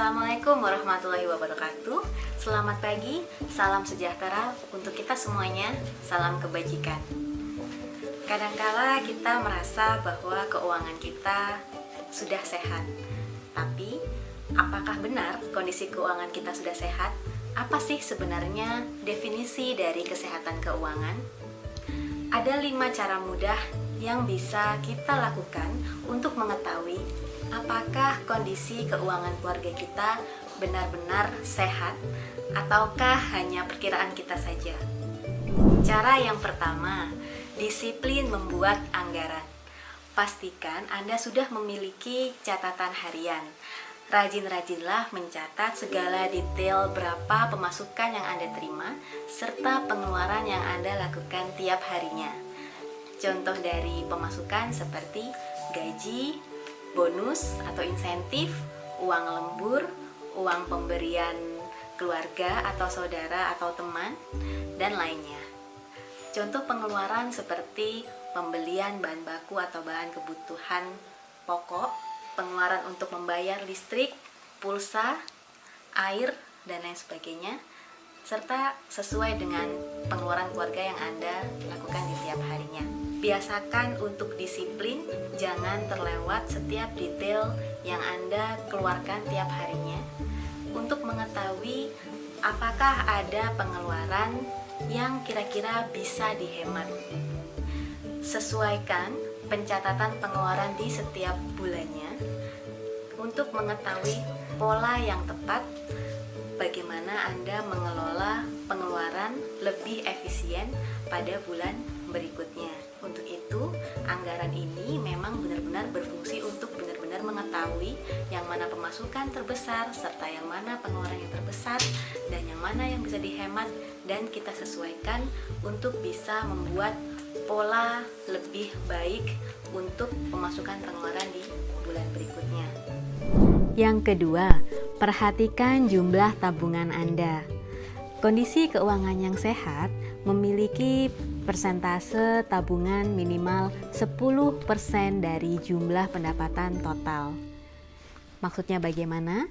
Assalamualaikum warahmatullahi wabarakatuh. Selamat pagi, salam sejahtera untuk kita semuanya, salam kebajikan. Kadangkala kita merasa bahwa keuangan kita sudah sehat. Tapi, apakah benar kondisi keuangan kita sudah sehat? Apa sih sebenarnya definisi dari kesehatan keuangan? Ada 5 cara mudah yang bisa kita lakukan untuk mengetahui apakah kondisi keuangan keluarga kita benar-benar sehat ataukah hanya perkiraan kita saja. Cara yang pertama, disiplin membuat anggaran. Pastikan Anda sudah memiliki catatan harian. Rajin-rajinlah mencatat segala detail berapa pemasukan yang Anda terima serta pengeluaran yang Anda lakukan tiap harinya. Contoh dari pemasukan seperti gaji, bonus atau insentif, uang lembur, uang pemberian keluarga atau saudara atau teman, dan lainnya. Contoh pengeluaran seperti pembelian bahan baku atau bahan kebutuhan pokok, pengeluaran untuk membayar listrik, pulsa, air, dan lain sebagainya, serta sesuai dengan pengeluaran keluarga yang Anda lakukan di tiap harinya. Biasakan untuk disiplin, jangan terlewat setiap detail yang Anda keluarkan tiap harinya untuk mengetahui apakah ada pengeluaran yang kira-kira bisa dihemat. Sesuaikan pencatatan pengeluaran di setiap bulannya untuk mengetahui pola yang tepat bagaimana Anda mengelola pengeluaran lebih efisien pada bulan berikutnya. Untuk itu, anggaran ini memang benar-benar berfungsi untuk benar-benar mengetahui yang mana pemasukan terbesar serta yang mana pengeluaran yang terbesar dan yang mana yang bisa dihemat, dan kita sesuaikan untuk bisa membuat pola lebih baik untuk pemasukan pengeluaran di bulan berikutnya. Yang kedua, perhatikan jumlah tabungan Anda. Kondisi keuangan yang sehat memiliki persentase tabungan minimal 10% dari jumlah pendapatan total. Maksudnya bagaimana?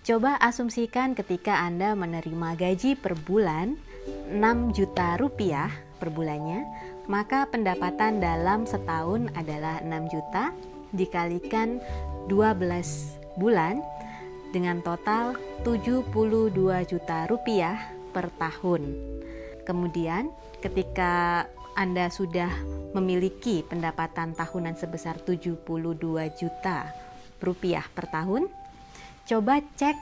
Coba asumsikan ketika Anda menerima gaji per bulan 6 juta rupiah per bulannya, maka pendapatan dalam setahun adalah 6 juta dikalikan 12 bulan dengan total 72 juta rupiah per tahun. Kemudian ketika Anda sudah memiliki pendapatan tahunan sebesar 72 juta rupiah per tahun, coba cek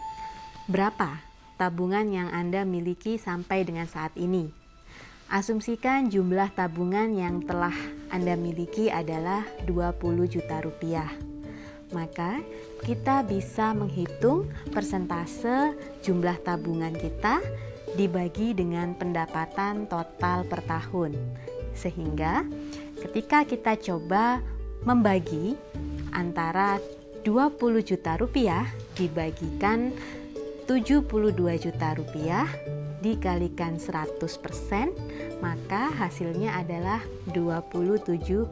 berapa tabungan yang Anda miliki sampai dengan saat ini. Asumsikan jumlah tabungan yang telah Anda miliki adalah 20 juta rupiah. Maka kita bisa menghitung persentase jumlah tabungan kita dibagi dengan pendapatan total per tahun. Sehingga ketika kita coba membagi antara 20 juta rupiah dibagikan 72 juta rupiah dikalikan 100%, maka hasilnya adalah 27%.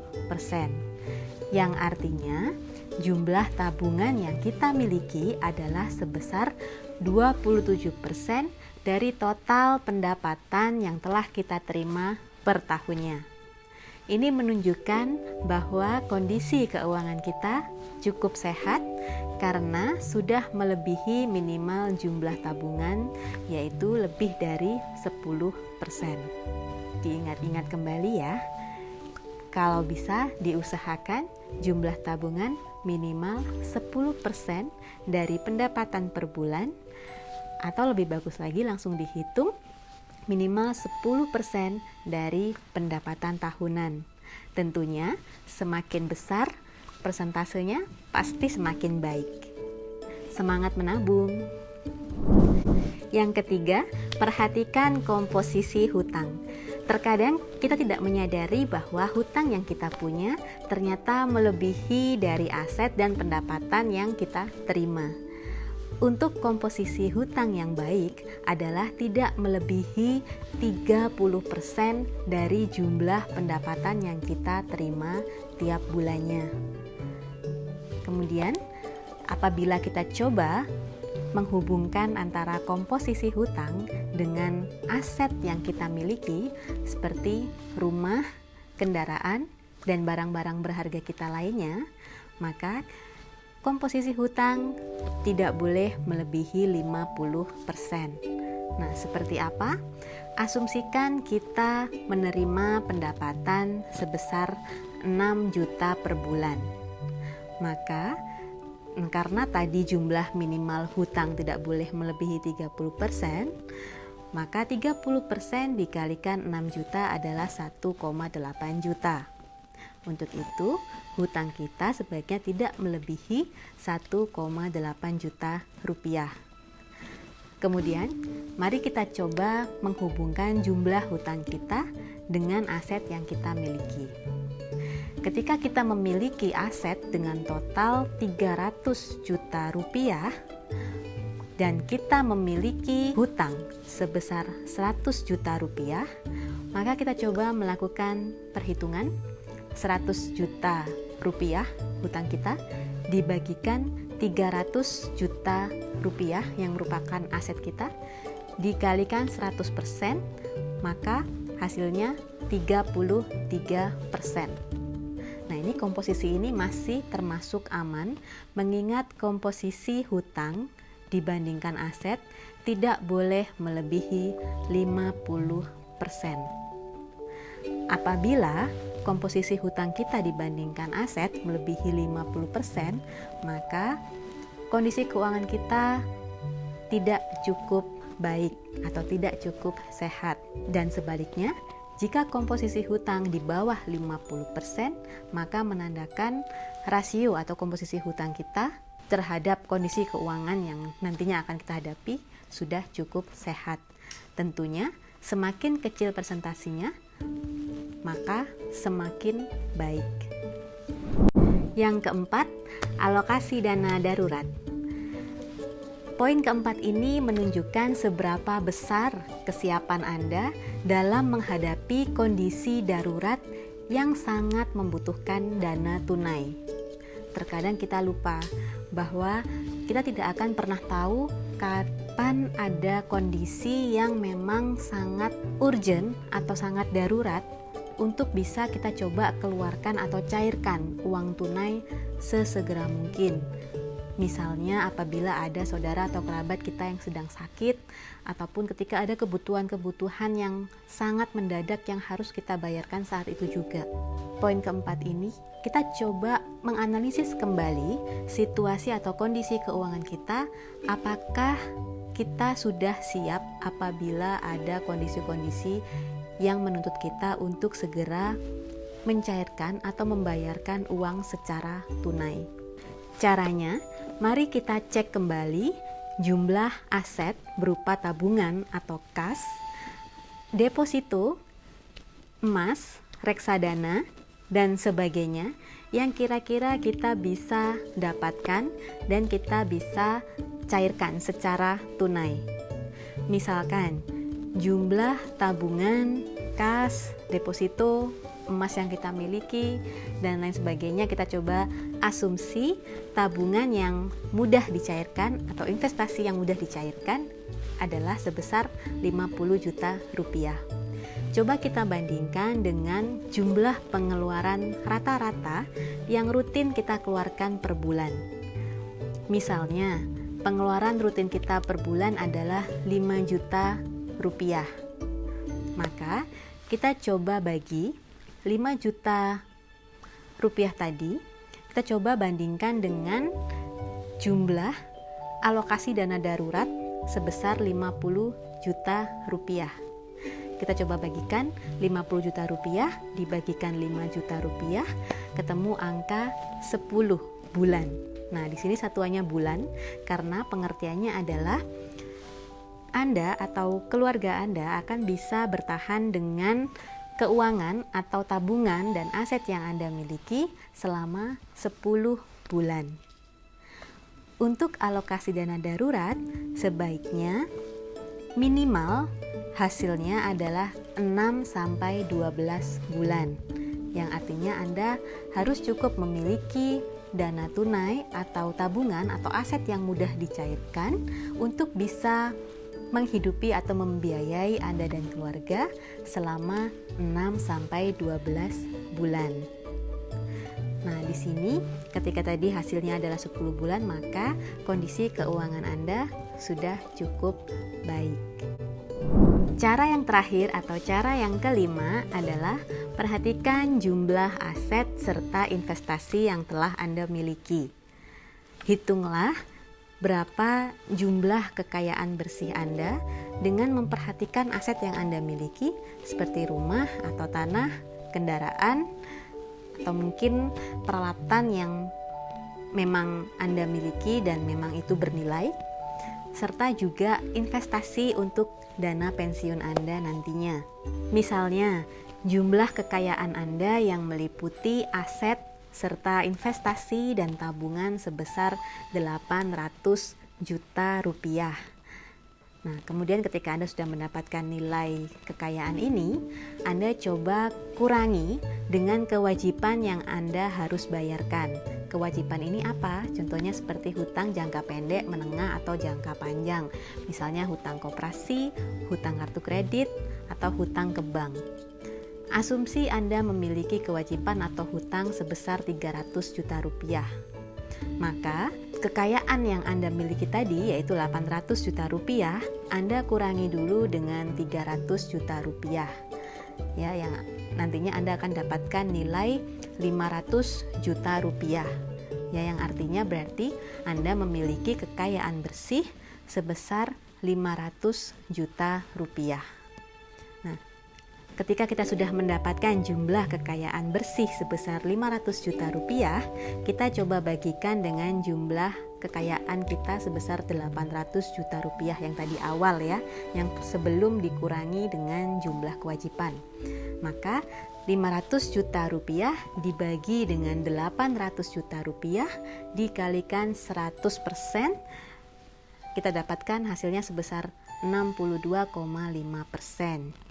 Yang artinya jumlah tabungan yang kita miliki adalah sebesar 27% dari total pendapatan yang telah kita terima per tahunnya. Ini menunjukkan bahwa kondisi keuangan kita cukup sehat karena sudah melebihi minimal jumlah tabungan, yaitu lebih dari 10%. Diingat-ingat kembali ya, kalau bisa diusahakan jumlah tabungan minimal 10% dari pendapatan per bulan, atau lebih bagus lagi langsung dihitung minimal 10% dari pendapatan tahunan. Tentunya semakin besar persentasenya pasti semakin baik. Semangat menabung. Yang ketiga, perhatikan komposisi hutang. Terkadang kita tidak menyadari bahwa hutang yang kita punya ternyata melebihi dari aset dan pendapatan yang kita terima. Untuk komposisi hutang yang baik adalah tidak melebihi 30% dari jumlah pendapatan yang kita terima tiap bulannya. Kemudian, apabila kita coba menghubungkan antara komposisi hutang dengan aset yang kita miliki seperti rumah, kendaraan, dan barang-barang berharga kita lainnya, maka komposisi hutang tidak boleh melebihi 50%. Nah, seperti apa? Asumsikan kita menerima pendapatan sebesar 6 juta per bulan. Maka karena tadi jumlah minimal hutang tidak boleh melebihi 30%, maka 30% dikalikan 6 juta adalah 1,8 juta. Untuk itu, hutang kita sebaiknya tidak melebihi 1,8 juta rupiah. Kemudian, mari kita coba menghubungkan jumlah hutang kita dengan aset yang kita miliki. Ketika kita memiliki aset dengan total 300 juta rupiah dan kita memiliki hutang sebesar 100 juta rupiah, maka kita coba melakukan perhitungan 100 juta rupiah hutang kita dibagikan 300 juta rupiah yang merupakan aset kita dikalikan 100%, maka hasilnya 33%. Nah, ini komposisi ini masih termasuk aman mengingat komposisi hutang dibandingkan aset tidak boleh melebihi 50%. Apabila komposisi hutang kita dibandingkan aset melebihi 50%, maka kondisi keuangan kita tidak cukup baik atau tidak cukup sehat. Dan sebaliknya, jika komposisi hutang di bawah 50%, maka menandakan rasio atau komposisi hutang kita terhadap kondisi keuangan yang nantinya akan kita hadapi sudah cukup sehat. Tentunya, semakin kecil persentasinya, maka semakin baik. Yang keempat, alokasi dana darurat. Poin keempat ini menunjukkan seberapa besar kesiapan Anda dalam menghadapi kondisi darurat yang sangat membutuhkan dana tunai. Terkadang kita lupa bahwa kita tidak akan pernah tahu kapan ada kondisi yang memang sangat urgent atau sangat darurat untuk bisa kita coba keluarkan atau cairkan uang tunai sesegera mungkin. Misalnya apabila ada saudara atau kerabat kita yang sedang sakit, ataupun ketika ada kebutuhan-kebutuhan yang sangat mendadak yang harus kita bayarkan saat itu juga. Poin keempat ini, kita coba menganalisis kembali situasi atau kondisi keuangan kita, apakah kita sudah siap apabila ada kondisi-kondisi yang menuntut kita untuk segera mencairkan atau membayarkan uang secara tunai. Caranya, mari kita cek kembali jumlah aset berupa tabungan atau kas, deposito, emas, reksadana, dan sebagainya yang kira-kira kita bisa dapatkan dan kita bisa cairkan secara tunai. Misalkan, jumlah tabungan, kas, deposito, emas yang kita miliki, dan lain sebagainya, kita coba asumsi tabungan yang mudah dicairkan atau investasi yang mudah dicairkan adalah sebesar 50 juta rupiah. Coba kita bandingkan dengan jumlah pengeluaran rata-rata yang rutin kita keluarkan per bulan. Misalnya, pengeluaran rutin kita per bulan adalah 5 juta rupiah. Maka, kita coba bagi 5 juta rupiah tadi, kita coba bandingkan dengan jumlah alokasi dana darurat sebesar 50 juta rupiah. Kita coba bagikan 50 juta rupiah dibagikan 5 juta rupiah, ketemu angka 10 bulan. Nah, di sini satuannya bulan karena pengertiannya adalah Anda atau keluarga Anda akan bisa bertahan dengan keuangan atau tabungan dan aset yang Anda miliki selama 10 bulan. Untuk alokasi dana darurat, sebaiknya minimal hasilnya adalah 6-12 bulan, yang artinya Anda harus cukup memiliki dana tunai atau tabungan atau aset yang mudah dicairkan untuk bisa menghidupi atau membiayai Anda dan keluarga selama 6-12 bulan. Nah, di sini ketika tadi hasilnya adalah 10 bulan, maka kondisi keuangan Anda sudah cukup baik. Cara yang terakhir atau cara yang kelima adalah perhatikan jumlah aset serta investasi yang telah Anda miliki. Hitunglah berapa jumlah kekayaan bersih Anda dengan memperhatikan aset yang Anda miliki seperti rumah atau tanah, kendaraan, atau mungkin peralatan yang memang Anda miliki dan memang itu bernilai, serta juga investasi untuk dana pensiun Anda nantinya. Misalnya, jumlah kekayaan Anda yang meliputi aset serta investasi dan tabungan sebesar 800 juta rupiah. Nah, kemudian ketika Anda sudah mendapatkan nilai kekayaan ini, Anda coba kurangi dengan kewajiban yang Anda harus bayarkan. Kewajiban ini apa? Contohnya seperti hutang jangka pendek, menengah, atau jangka panjang. Misalnya hutang koperasi, hutang kartu kredit, atau hutang ke bank. Asumsi Anda memiliki kewajiban atau hutang sebesar 300 juta rupiah. Maka kekayaan yang Anda miliki tadi yaitu 800 juta rupiah, Anda kurangi dulu dengan 300 juta rupiah. Ya, yang nantinya Anda akan dapatkan nilai 500 juta rupiah. Ya, yang artinya berarti Anda memiliki kekayaan bersih sebesar 500 juta rupiah. Nah, ketika kita sudah mendapatkan jumlah kekayaan bersih sebesar 500 juta rupiah, kita coba bagikan dengan jumlah kekayaan kita sebesar 800 juta rupiah yang tadi awal ya, yang sebelum dikurangi dengan jumlah kewajiban. Maka 500 juta rupiah dibagi dengan 800 juta rupiah dikalikan 100%, kita dapatkan hasilnya sebesar 62,5%.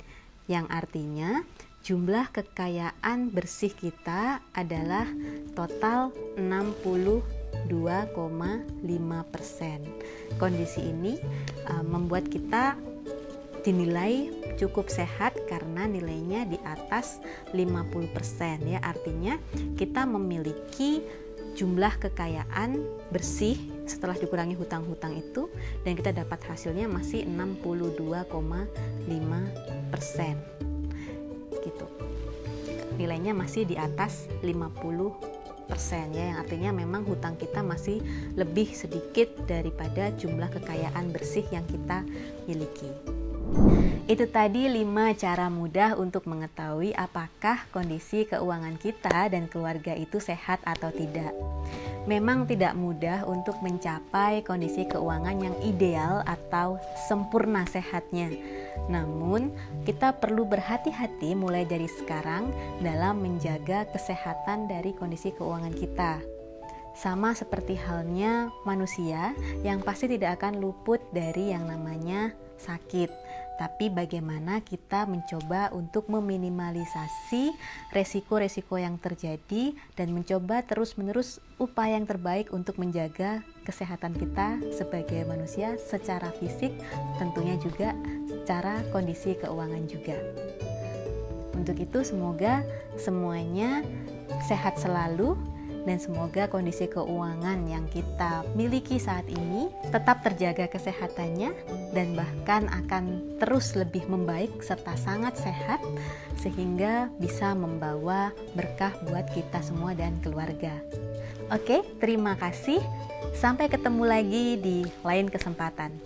Yang artinya jumlah kekayaan bersih kita adalah total 62,5%. Kondisi ini membuat kita dinilai cukup sehat karena nilainya di atas 50% ya. Artinya kita memiliki jumlah kekayaan bersih setelah dikurangi hutang-hutang itu, dan kita dapat hasilnya masih 62,5% gitu. Nilainya masih di atas 50% ya, yang artinya memang hutang kita masih lebih sedikit daripada jumlah kekayaan bersih yang kita miliki. Itu tadi 5 cara mudah untuk mengetahui apakah kondisi keuangan kita dan keluarga itu sehat atau tidak. Memang tidak mudah untuk mencapai kondisi keuangan yang ideal atau sempurna sehatnya. Namun, kita perlu berhati-hati mulai dari sekarang dalam menjaga kesehatan dari kondisi keuangan kita. Sama seperti halnya manusia yang pasti tidak akan luput dari yang namanya sakit. Tapi bagaimana kita mencoba untuk meminimalisasi resiko-resiko yang terjadi dan mencoba terus-menerus upaya yang terbaik untuk menjaga kesehatan kita sebagai manusia secara fisik, tentunya juga secara kondisi keuangan juga. Untuk itu semoga semuanya sehat selalu, dan semoga kondisi keuangan yang kita miliki saat ini tetap terjaga kesehatannya dan bahkan akan terus lebih membaik serta sangat sehat sehingga bisa membawa berkah buat kita semua dan keluarga. Oke, terima kasih. Sampai ketemu lagi di lain kesempatan.